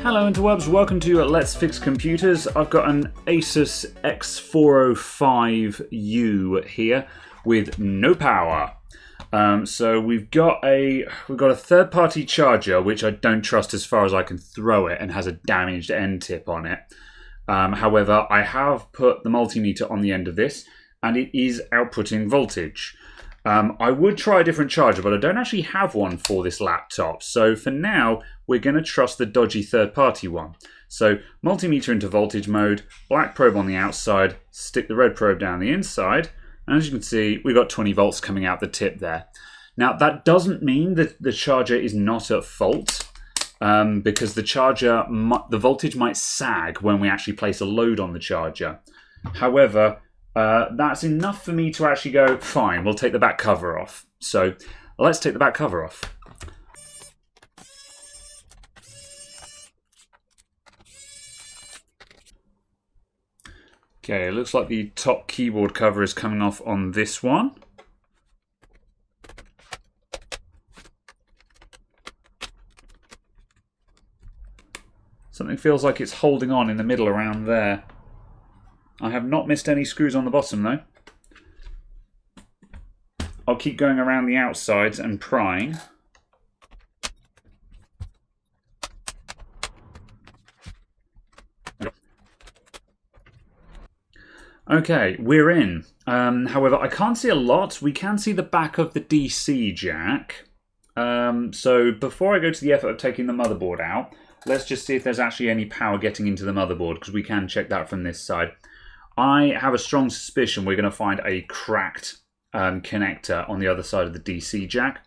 Hello interwebs, welcome to Let's Fix Computers. I've got an Asus X405u here with no power. So we've got a third-party charger which I don't trust as far as I can throw it and has a damaged end tip on it. However, I have put the multimeter on the end of this and it is outputting voltage. I would try a different charger, but I don't actually have one for this laptop. So for now, we're going to trust the dodgy third-party one. So multimeter into voltage mode, black probe on the outside, stick the red probe down the inside, and as you can see, we've got 20 volts coming out the tip there. Now that doesn't mean that the charger is not at fault, because the voltage might sag when we actually place a load on the charger. However, that's enough for me to actually go, fine, we'll take the back cover off. So let's take the back cover off. Okay, it looks like the top keyboard cover is coming off on this one. Something feels like it's holding on in the middle around there. I have not missed any screws on the bottom though. I'll keep going around the outsides and prying. Okay, we're in. However, I can't see a lot. We can see the back of the DC jack. So before I go to the effort of taking the motherboard out, let's just see if there's actually any power getting into the motherboard, because we can check that from this side. I have a strong suspicion we're going to find a cracked connector on the other side of the DC jack.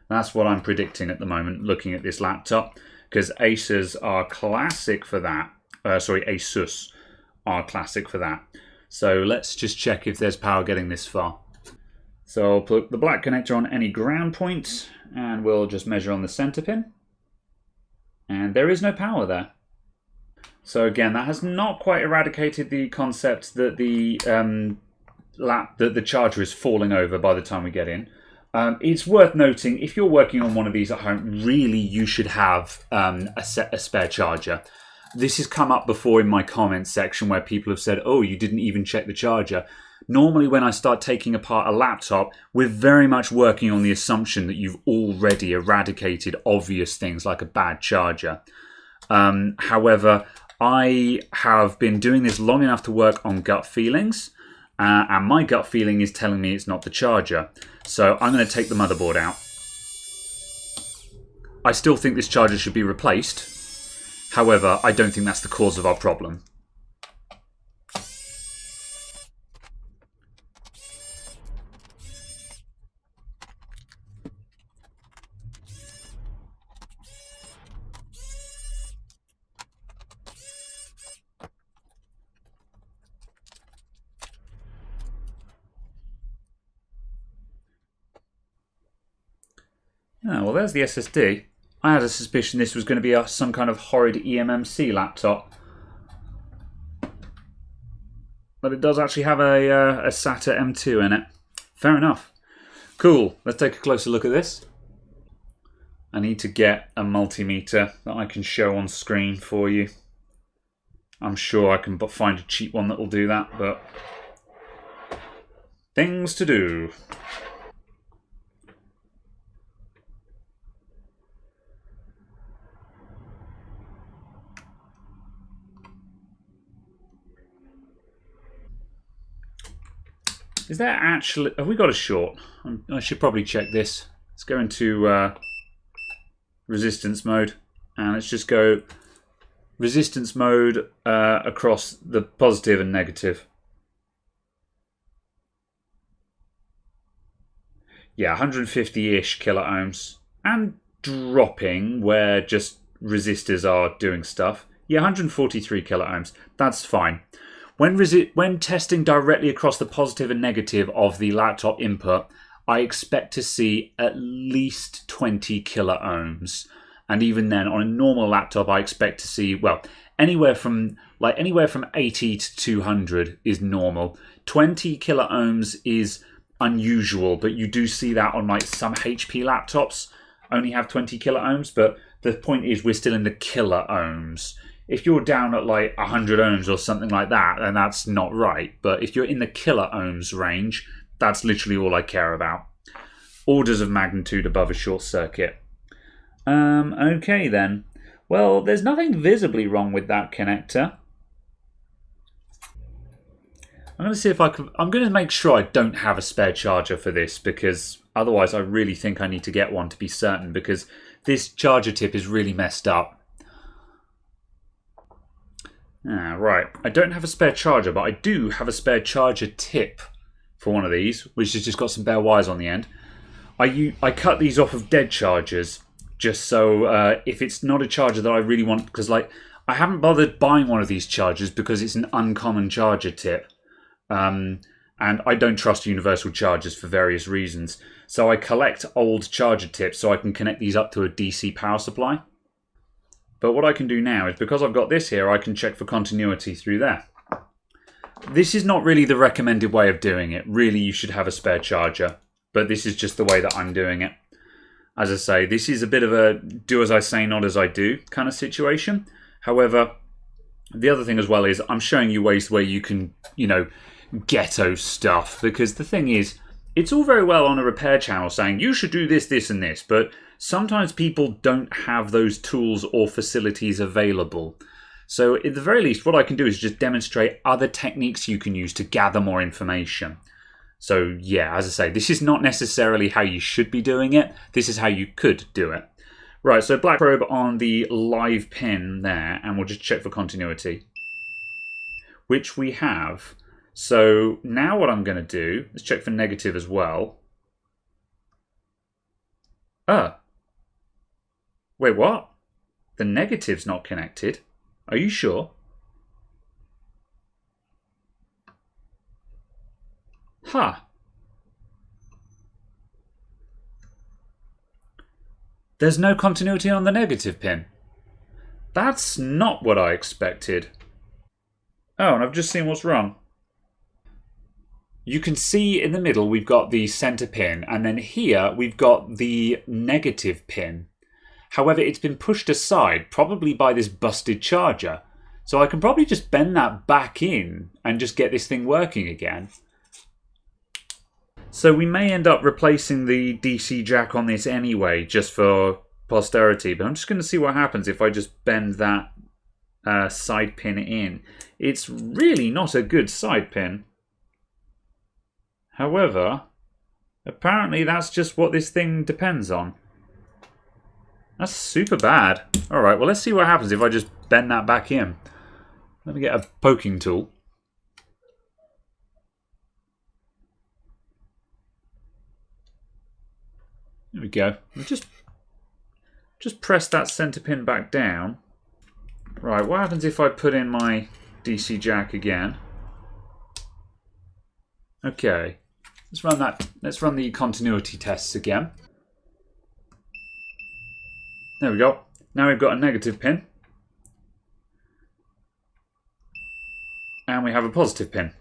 That's what I'm predicting at the moment, looking at this laptop, because Asus are classic for that. Asus are classic for that. So let's just check if there's power getting this far. So I'll put the black connector on any ground point, and we'll just measure on the center pin. And there is no power there. So again, that has not quite eradicated the concept that the charger is falling over by the time we get in. It's worth noting, if you're working on one of these at home, really you should have a spare charger. This has come up before in my comments section where people have said, oh, you didn't even check the charger. Normally when I start taking apart a laptop, we're very much working on the assumption that you've already eradicated obvious things like a bad charger. However, I have been doing this long enough to work on gut feelings, and my gut feeling is telling me it's not the charger. So I'm going to take the motherboard out. I still think this charger should be replaced. However, I don't think that's the cause of our problem. Well, there's the SSD. I had a suspicion this was going to be some kind of horrid eMMC laptop. But it does actually have a SATA M2 in it. Fair enough. Cool. Let's take a closer look at this. I need to get a multimeter that I can show on screen for you. I'm sure I can find a cheap one that will do that, but things to do. Is there actually... Have we got a short? I should probably check this. Let's go into resistance mode. And let's just go resistance mode across the positive and negative. Yeah, 150-ish kiloohms. And dropping where just resistors are doing stuff. Yeah, 143 kiloohms. That's fine. When testing directly across the positive and negative of the laptop input, I expect to see at least 20 kiloohms. And even then, on a normal laptop, I expect to see, well, anywhere from 80 to 200 is normal. 20 kiloohms is unusual, but you do see that on like some HP laptops only have 20 kiloohms, but the point is we're still in the killer ohms. If you're down at like 100 ohms or something like that, then that's not right. But if you're in the killer ohms range, that's literally all I care about. Orders of magnitude above a short circuit. Okay then. Well, there's nothing visibly wrong with that connector. I'm going to see if I'm going to make sure I don't have a spare charger for this, because otherwise I really think I need to get one to be certain, because this charger tip is really messed up. Right, I don't have a spare charger, but I do have a spare charger tip for one of these, which has just got some bare wires on the end. I cut these off of dead chargers, just so if it's not a charger that I really want, because like I haven't bothered buying one of these chargers because it's an uncommon charger tip. And I don't trust universal chargers for various reasons. So I collect old charger tips so I can connect these up to a DC power supply. But what I can do now is, because I've got this here, I can check for continuity through there. This is not really the recommended way of doing it. Really, you should have a spare charger. But this is just the way that I'm doing it. As I say, this is a bit of a do as I say, not as I do kind of situation. However, the other thing as well is I'm showing you ways where you can, you know, ghetto stuff. Because the thing is, it's all very well on a repair channel saying you should do this, this and this, but sometimes people don't have those tools or facilities available. So at the very least, what I can do is just demonstrate other techniques you can use to gather more information. So yeah, as I say, this is not necessarily how you should be doing it. This is how you could do it. Right, so black probe on the live pin there, and we'll just check for continuity, which we have. So now what I'm going to do is check for negative as well. Wait, what? The negative's not connected. Are you sure? Huh. There's no continuity on the negative pin. That's not what I expected. Oh, and I've just seen what's wrong. You can see in the middle we've got the center pin, and then here we've got the negative pin. However, it's been pushed aside, probably by this busted charger. So I can probably just bend that back in and just get this thing working again. So we may end up replacing the DC jack on this anyway, just for posterity. But I'm just going to see what happens if I just bend that side pin in. It's really not a good side pin. However, apparently that's just what this thing depends on. That's super bad. Alright, well let's see what happens if I just bend that back in. Let me get a poking tool. There we go. Just press that center pin back down. Right, what happens if I put in my DC jack again? Okay. Let's run that. Let's run the continuity tests again. There we go. Now we've got a negative pin. And we have a positive pin.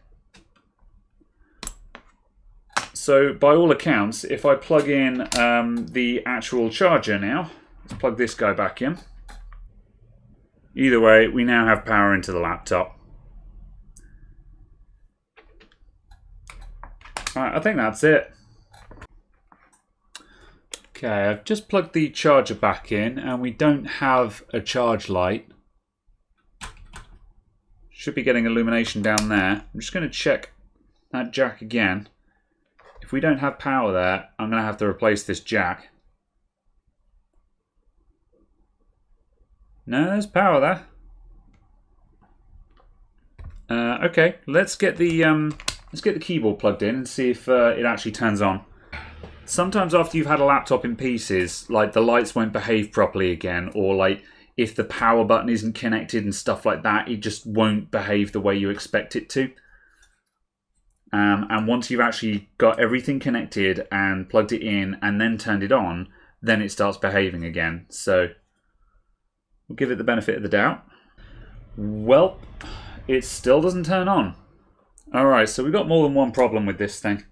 So by all accounts, if I plug in the actual charger now, let's plug this guy back in. Either way, we now have power into the laptop. Alright, I think that's it. Okay, I've just plugged the charger back in and we don't have a charge light. Should be getting illumination down there. I'm just going to check that jack again. If we don't have power there, I'm going to have to replace this jack. No, there's power there. Okay, let's get the keyboard plugged in and see if it actually turns on. Sometimes after you've had a laptop in pieces, like the lights won't behave properly again, or like if the power button isn't connected and stuff like that, it just won't behave the way you expect it to. And once you've actually got everything connected and plugged it in and then turned it on, then it starts behaving again. So we'll give it the benefit of the doubt. Well, it still doesn't turn on. Alright, so we've got more than one problem with this thing.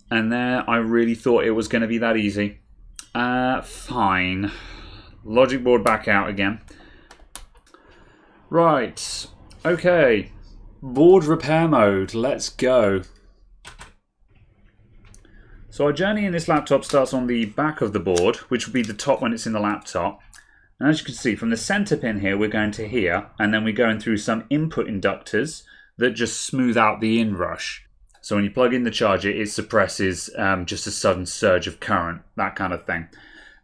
And there, I really thought it was going to be that easy. Fine. logic board back out again. Right, okay. Board repair mode, let's go. So our journey in this laptop starts on the back of the board, which will be the top when it's in the laptop. And as you can see, from the center pin here, we're going to here, and then we're going through some input inductors that just smooth out the inrush. So when you plug in the charger, it suppresses just a sudden surge of current, that kind of thing.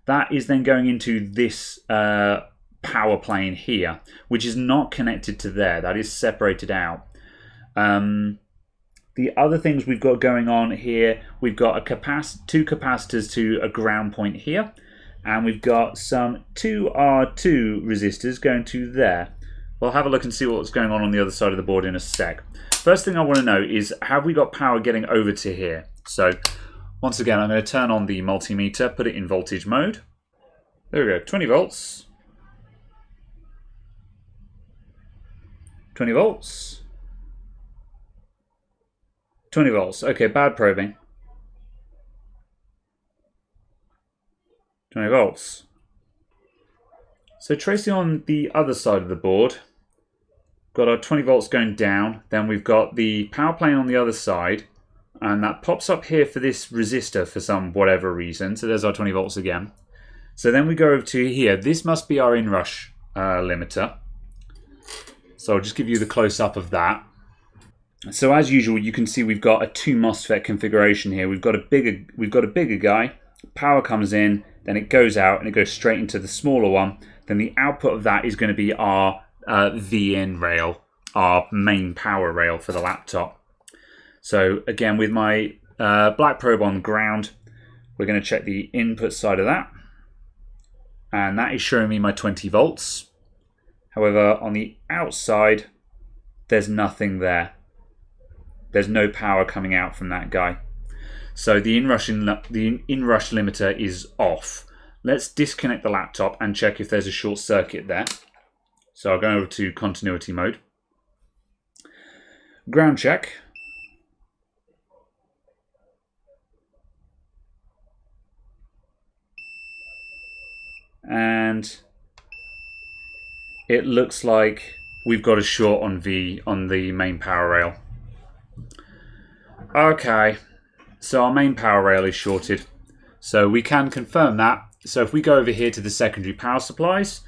That is then going into this power plane here, which is not connected to there. That is separated out. The other things we've got going on here, we've got two capacitors to a ground point here, and we've got some 2R2 resistors going to there. We'll have a look and see what's going on the other side of the board in a sec. First thing I want to know is, have we got power getting over to here? So once again, I'm going to turn on the multimeter, put it in voltage mode. There we go, 20 volts. 20 volts. 20 volts. Okay, bad probing. 20 volts. So tracing on the other side of the board, got our 20 volts going down, then we've got the power plane on the other side, and that pops up here for this resistor for some whatever reason. So there's our 20 volts again. So then we go over to here. This must be our Inrush limiter. So I'll just give you the close-up of that. So as usual, you can see we've got a 2 MOSFET configuration here. We've got a bigger guy. Power comes in, then it goes out, and it goes straight into the smaller one. Then the output of that is going to be our VN rail, our main power rail for the laptop. So again, with my black probe on ground, we're going to check the input side of that. And that is showing me my 20 volts. However, on the outside, there's nothing there. There's no power coming out from that guy. So the Inrush limiter is off. Let's disconnect the laptop and check if there's a short circuit there. So I'll go over to continuity mode. Ground check. And it looks like we've got a short on the main power rail. Okay, so our main power rail is shorted. So we can confirm that. So if we go over here to the secondary power supplies,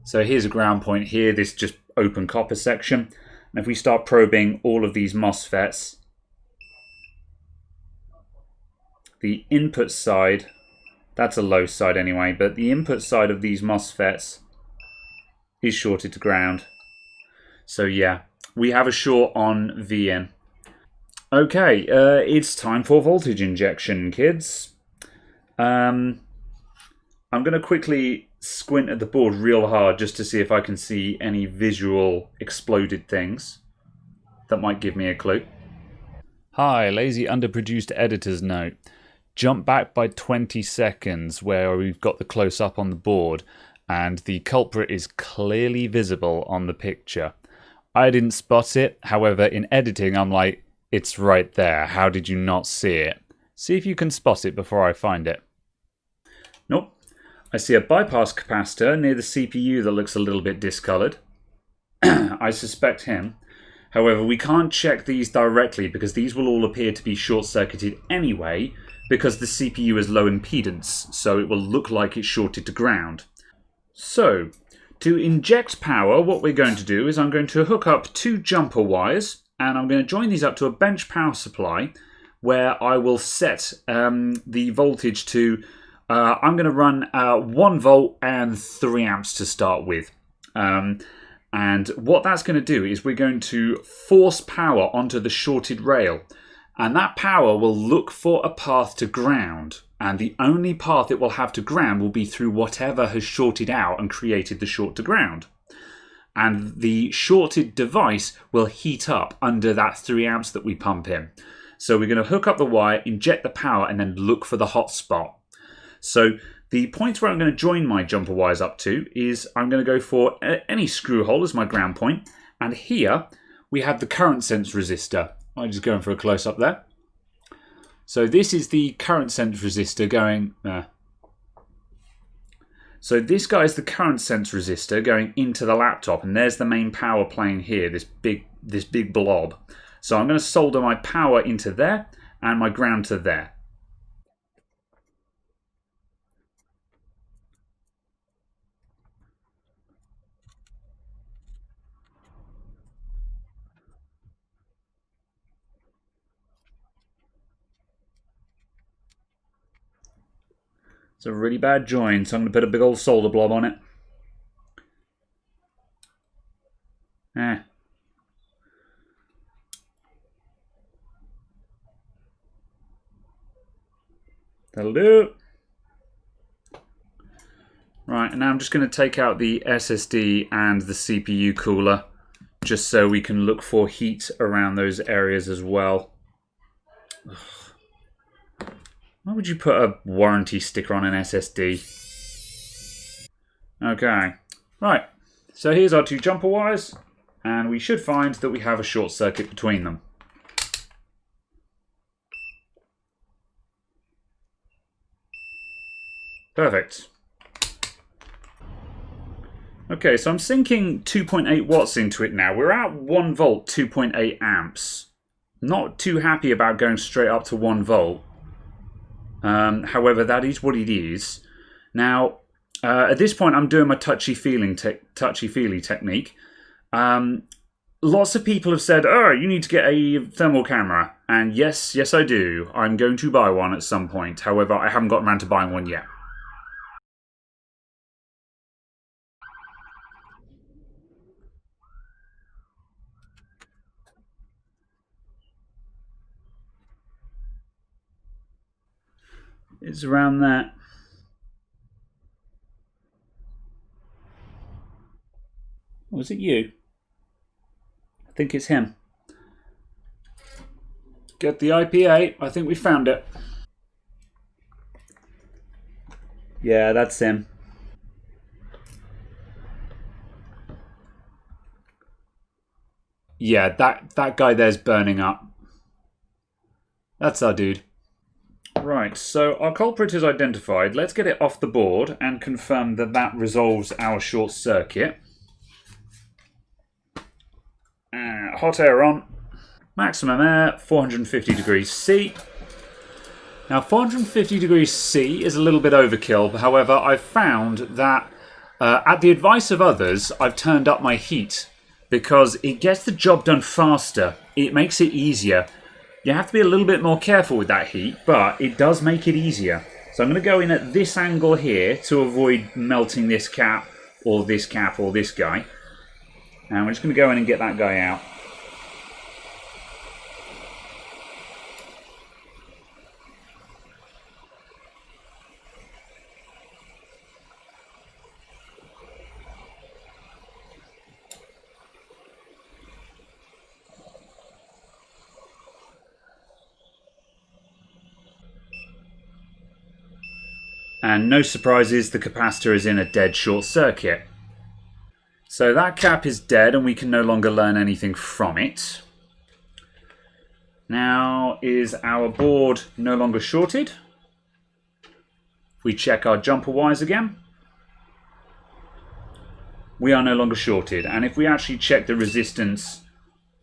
so here's a ground point here, this just open copper section. And if we start probing all of these MOSFETs, the input side, that's a low side anyway, but the input side of these MOSFETs is shorted to ground. So yeah, we have a short on VN. Okay, it's time for voltage injection, kids. I'm going to quickly squint at the board real hard just to see if I can see any visual exploded things that might give me a clue. Hi, lazy underproduced editor's note. Jump back by 20 seconds where we've got the close-up on the board and the culprit is clearly visible on the picture. I didn't spot it, however in editing I'm like, it's right there, how did you not see it? See if you can spot it before I find it. Nope. I see a bypass capacitor near the CPU that looks a little bit discoloured. I suspect him. However, we can't check these directly because these will all appear to be short-circuited anyway because the CPU is low impedance, so it will look like it's shorted to ground. So, to inject power, what we're going to do is I'm going to hook up 2 jumper wires and I'm going to join these up to a bench power supply where I will set the voltage to, I'm going to run 1 volt and 3 amps to start with. And what that's going to do is we're going to force power onto the shorted rail. And that power will look for a path to ground. And the only path it will have to ground will be through whatever has shorted out and created the short to ground. And the shorted device will heat up under that 3 amps that we pump in. So we're going to hook up the wire, inject the power, and then look for the hot spot. So the point where I'm going to join my jumper wires up to is I'm going to go for any screw hole as my ground point. And here we have the current sense resistor. I'm just going for a close-up there. So this is the current sense resistor going... So this guy is the current sense resistor going into the laptop, and there's the main power playing here, this big blob. So I'm going to solder my power into there and my ground to there. It's a really bad join, so I'm going to put a big old solder blob on it. That'll do. Right, and now I'm just going to take out the SSD and the CPU cooler, just so we can look for heat around those areas as well. Ugh. Why would you put a warranty sticker on an SSD? Okay, right, so here's our two jumper wires, and we should find that we have a short circuit between them. Perfect. Okay, so I'm sinking 2.8 watts into it now. We're at 1 volt, 2.8 amps. Not too happy about going straight up to 1 volt. However, that is what it is. Now, at this point, I'm doing my touchy-feely technique. Lots of people have said, oh, you need to get a thermal camera. And yes, I do. I'm going to buy one at some point. However, I haven't gotten around to buying one yet. It's around that. Was it you? I think it's him. Get the IPA. I think we found it. Yeah, that's him. Yeah, that guy there's burning up. That's our dude. Right, so our culprit is identified. Let's get it off the board and confirm that that resolves our short circuit. Hot air on. Maximum air, 450 degrees C. Now, 450 degrees C is a little bit overkill. However, I've found that at the advice of others, I've turned up my heat because it gets the job done faster. It makes it easier. You have to be a little bit more careful with that heat, but it does make it easier. So I'm going to go in at this angle here to avoid melting this cap or this guy. And we're just going to go in and get that guy out. And no surprises, the capacitor is in a dead short circuit. So that cap is dead and we can no longer learn anything from it. Now, is our board no longer shorted? We check our jumper wires again. We are no longer shorted. And if we actually check the resistance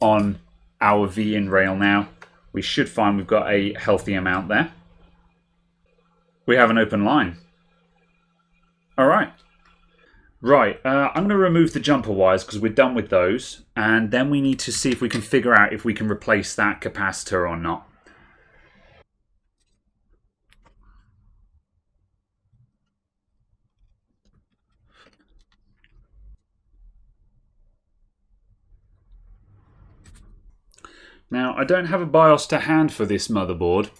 on our V-in rail now, we should find we've got a healthy amount there. We have an open line. All right. Right, I'm going to remove the jumper wires because we're done with those. And then we need to see if we can figure out if we can replace that capacitor or not. Now, I don't have a BIOS to hand for this motherboard.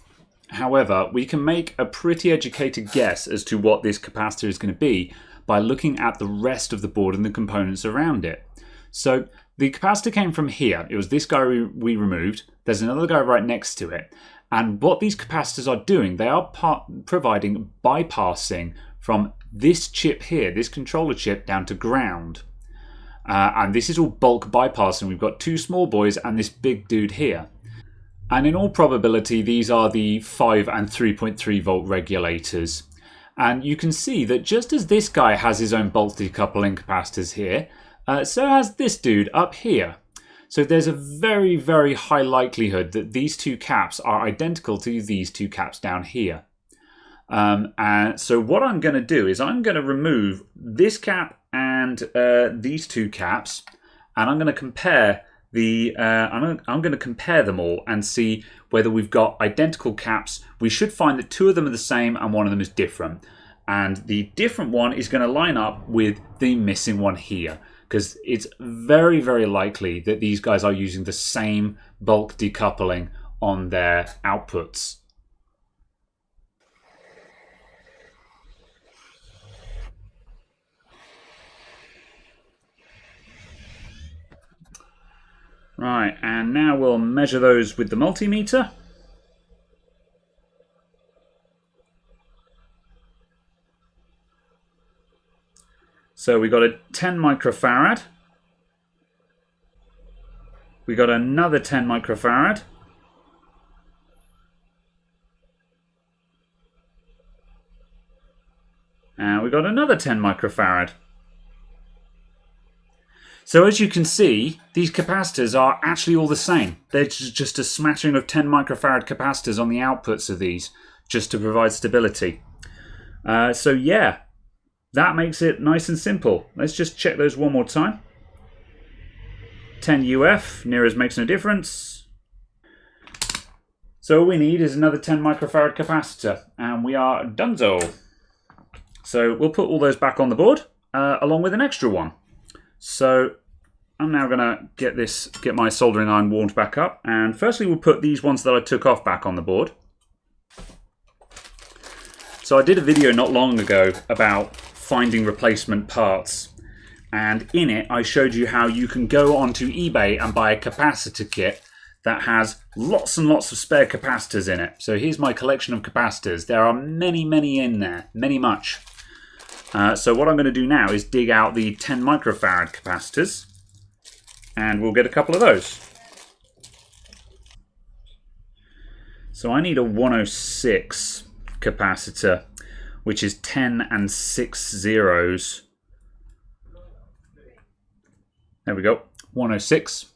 However, we can make a pretty educated guess as to what this capacitor is going to be by looking at the rest of the board and the components around it. So the capacitor came from here. It was this guy we removed. There's another guy right next to it. And what these capacitors are doing, they are providing bypassing from this chip here, this controller chip, down to ground. And this is all bulk bypassing. We've got two small boys and this big dude here. And in all probability, these are the 5 and 3.3 volt regulators. And you can see that just as this guy has his own bulk decoupling capacitors here, so has this dude up here. So there's a very, very high likelihood that these two caps are identical to these two caps down here. And so what I'm going to do is I'm going to remove this cap and these two caps, and I'm going to compare I'm going to compare them all and see whether we've got identical caps. We should find that two of them are the same and one of them is different. And the different one is going to line up with the missing one here, because it's very, very likely that these guys are using the same bulk decoupling on their outputs. Right, and now we'll measure those with the multimeter. So we got a 10 microfarad. We got another 10 microfarad. And we got another 10 microfarad. So as you can see, these capacitors are actually all the same. They're just a smattering of 10 microfarad capacitors on the outputs of these, just to provide stability. So yeah, that makes it nice and simple. Let's just check those one more time. 10 UF, near as makes no difference. So all we need is another 10 microfarad capacitor, and we are donezo. So we'll put all those back on the board, along with an extra one. So I'm now going to get my soldering iron warmed back up, and firstly we'll put these ones that I took off back on the board. So I did a video not long ago about finding replacement parts, and in it I showed you how you can go onto eBay and buy a capacitor kit that has lots and lots of spare capacitors in it. So here's my collection of capacitors. There are many, many in there, much. So what I'm going to do now is dig out the 10 microfarad capacitors, and we'll get a couple of those. So I need a 106 capacitor, which is 10 and 6 zeros. There we go, 106.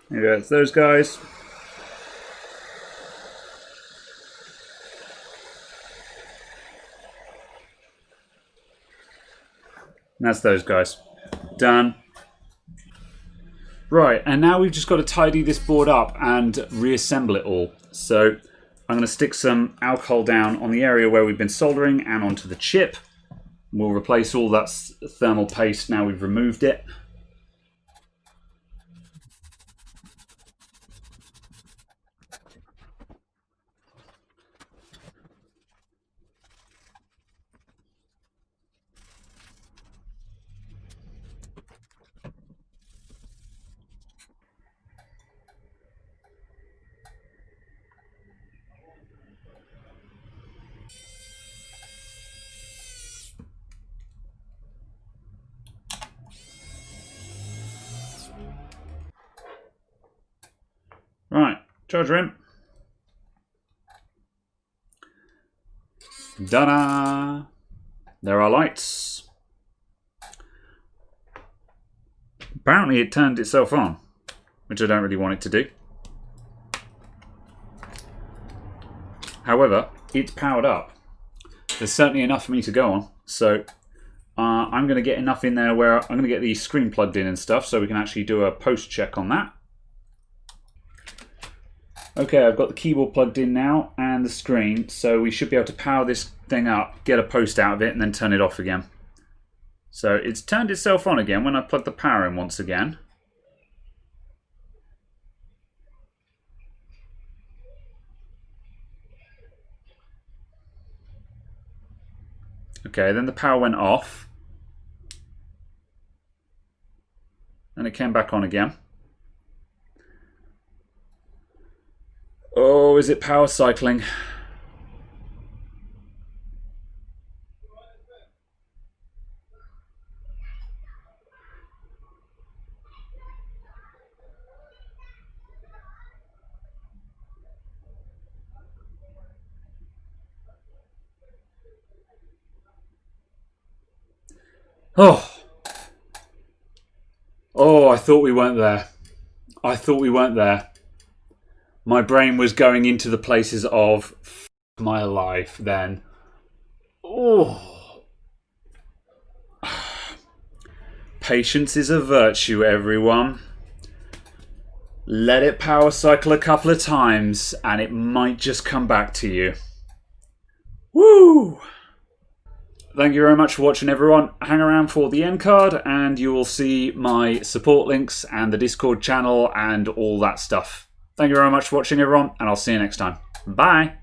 There you go, it's those guys. And that's those guys. Done. Right, and now we've just got to tidy this board up and reassemble it all. So I'm going to stick some alcohol down on the area where we've been soldering and onto the chip. We'll replace all that thermal paste now we've removed it. Right, charger in. Ta-da! There are lights. Apparently it turned itself on, which I don't really want it to do. However, it's powered up. There's certainly enough for me to go on, so I'm going to get enough in there where I'm going to get the screen plugged in and stuff so we can actually do a post check on that. Okay, I've got the keyboard plugged in now and the screen, so we should be able to power this thing up, get a post out of it, and then turn it off again. So it's turned itself on again when I plug the power in once again. Okay, then the power went off. And it came back on again. Oh, is it power cycling? Oh. Oh, I thought we weren't there. I thought we weren't there. My brain was going into the places of my life then. Oh. Patience is a virtue, everyone. Let it power cycle a couple of times and it might just come back to you. Woo! Thank you very much for watching, everyone. Hang around for the end card and you will see my support links and the Discord channel and all that stuff. Thank you very much for watching, everyone, and I'll see you next time. Bye!